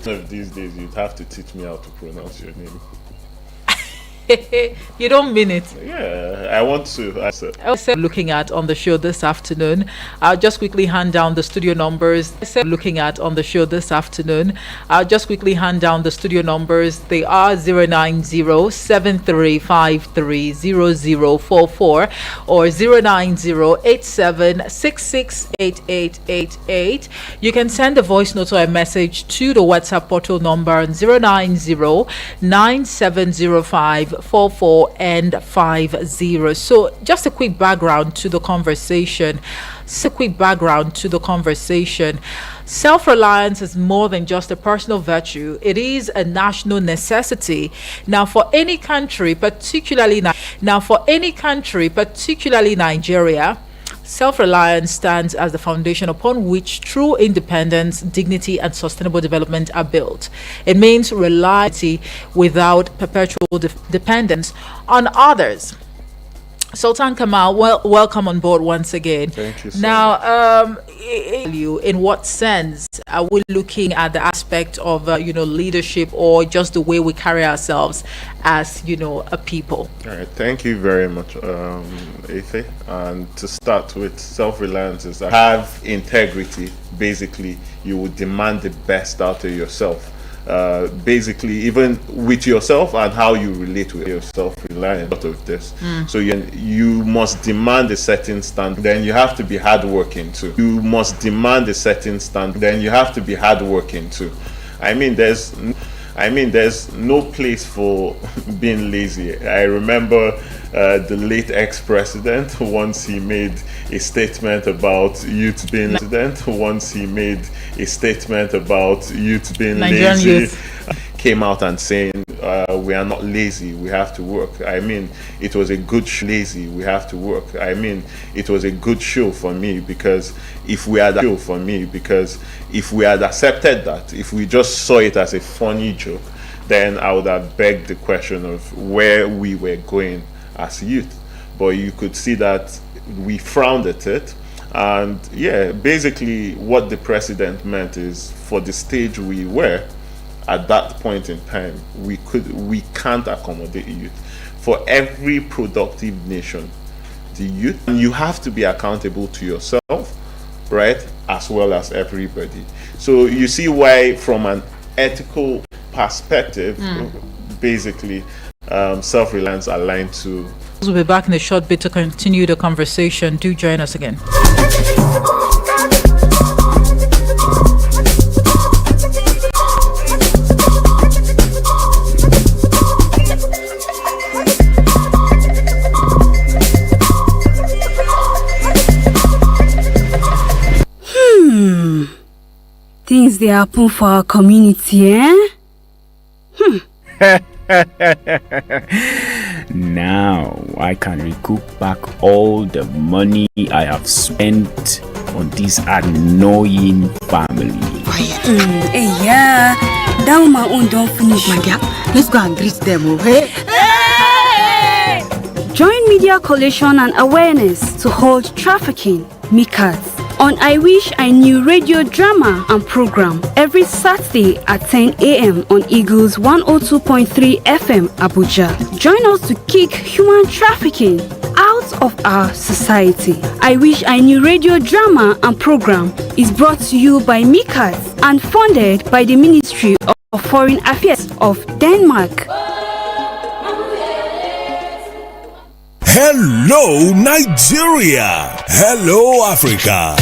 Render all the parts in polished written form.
Of these days, you'd have to teach me how to pronounce your name. You don't mean it. Yeah, I want to. I said looking at on the show this afternoon. I'll just quickly hand down the studio numbers. I said looking at on the show this afternoon. I'll just quickly hand down the studio numbers. They are 090-7353-0044 or 090-8766-8888. You can send a voice note or a message to the WhatsApp portal number 090-9705 44 and 50. So just a quick background to the conversation. Self-reliance is more than just a personal virtue. It is a national necessity. Now for any country, particularly Nigeria, self-reliance stands as the foundation upon which true independence, dignity, and sustainable development are built. It means reliability without perpetual dependence on others. Sultan Kamal, welcome on board once again. Thank you. Now, in what sense are we looking at the aspect of leadership, or just the way we carry ourselves as a people? All right, thank you very much, Ife. And to start with, self-reliance is that have integrity. Basically, you would demand the best out of yourself. Basically, even with yourself and how you relate with yourself, reliant out of this. So you must demand a certain standard. Then you have to be hardworking too. I mean, there's no place for being lazy. I remember the late ex-president once he made a statement about youth being lazy. Youth Came out and saying we are not lazy, we have to work. I mean, it was a good show for me, because if we had accepted that, if we just saw it as a funny joke, then I would have begged the question of where we were going as youth. But you could see that we frowned at it. And yeah, basically what the president meant is, for the stage we were at that point in time, we can't accommodate youth. For every productive nation, the youth, and you have to be accountable to yourself, right, as well as everybody. So you see why, from an ethical perspective, basically self-reliance aligned to. We'll be back in a short bit to continue the conversation. Do join us again. Things they happen for our community, eh? Now I can recoup back all the money I have spent on this annoying family. Hey, yeah, that woman own don't finish. My dear, let's go and greet them, okay? Hey! Join Media Coalition and Awareness to hold trafficking, MICAS, on I Wish I Knew radio drama and program every Saturday at 10 a.m. on Eagles 102.3 FM Abuja. Join us to kick human trafficking out of our society. I Wish I Knew radio drama and program is brought to you by MICAS and funded by the Ministry of Foreign Affairs of Denmark. Hello, Nigeria. Hello, Africa.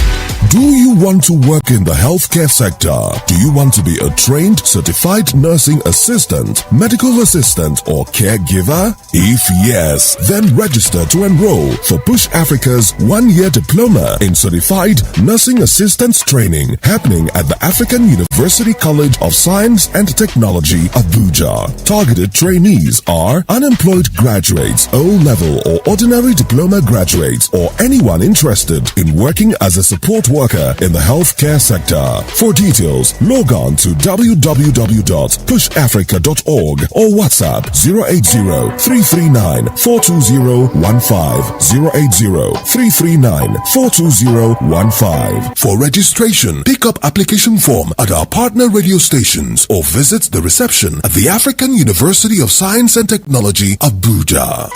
Do you want to work in the healthcare sector? Do you want to be a trained, certified nursing assistant, medical assistant, or caregiver? If yes, then register to enroll for Push Africa's one-year diploma in certified nursing assistance training happening at the African University College of Science and Technology, Abuja. Targeted trainees are unemployed graduates, O-level or ordinary diploma graduates, or anyone interested in working as a support worker worker in the healthcare sector. For details, log on to www.pushafrica.org or WhatsApp 080-339-42015, 080-339-42015. For registration, pick up application form at our partner radio stations or visit the reception at the African University of Science and Technology, Abuja.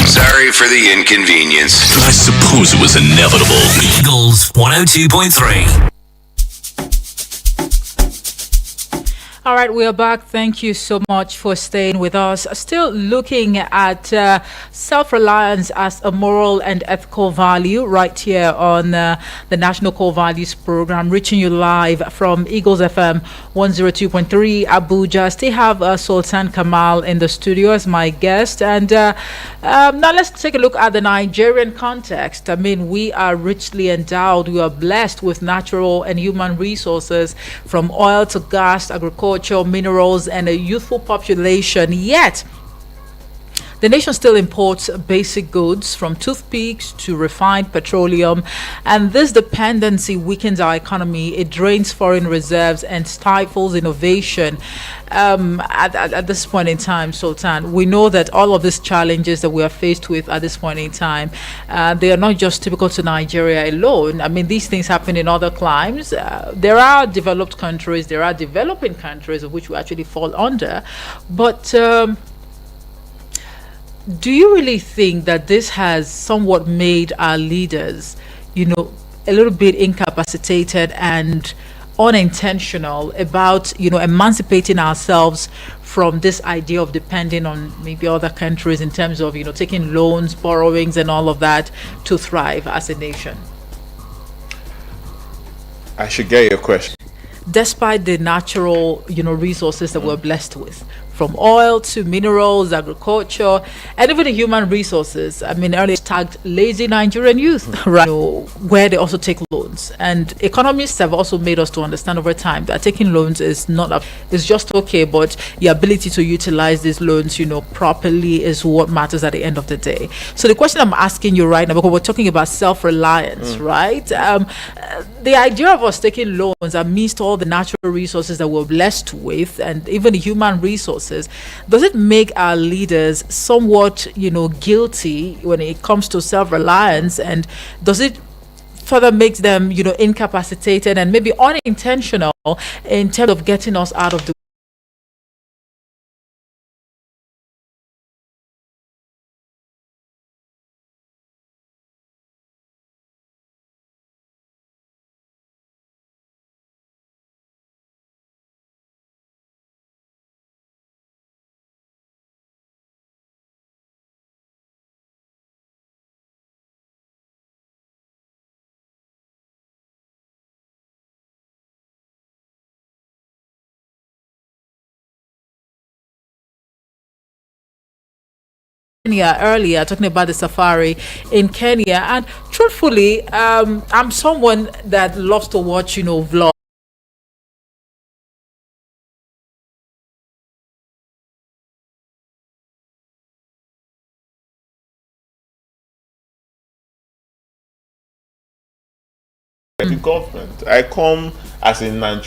Sorry for the inconvenience. I suppose it was inevitable. Eagles 102.3. All right, we are back. Thank you so much for staying with us. Still looking at self-reliance as a moral and ethical value right here on the National Core Values Program, reaching you live from Eagles FM 102.3 Abuja. Still have Sultan Kamal in the studio as my guest. And now let's take a look at the Nigerian context. I mean, we are richly endowed. We are blessed with natural and human resources, from oil to gas, agriculture, minerals, and a youthful population. Yet the nation still imports basic goods, from toothpicks to refined petroleum, and this dependency weakens our economy. It drains foreign reserves and stifles innovation. At this point in time, Sultan, we know that all of these challenges that we are faced with at this point in time, they are not just typical to Nigeria alone. I mean, these things happen in other climes. There are developed countries, there are developing countries of which we actually fall under, but do you really think that this has somewhat made our leaders, a little bit incapacitated and unintentional about, emancipating ourselves from this idea of depending on maybe other countries in terms of, taking loans, borrowings, and all of that to thrive as a nation? I should get your question. Despite the natural, resources that we're blessed with, from oil to minerals, agriculture, and even the human resources. I mean, earlier tagged lazy Nigerian youth, right? Where they also take loans. And economists have also made us to understand over time that taking loans is it's just okay, but the ability to utilize these loans, properly is what matters at the end of the day. So the question I'm asking you right now, because we're talking about self-reliance, right? The idea of us taking loans amidst all the natural resources that we're blessed with, and even the human resources, does it make our leaders somewhat, guilty when it comes to self-reliance, and does it further make them, incapacitated and maybe unintentional in terms of getting us out of the Kenya earlier, talking about the safari in Kenya, and truthfully, I'm someone that loves to watch, vlogs. The government. I come as a Nigerian.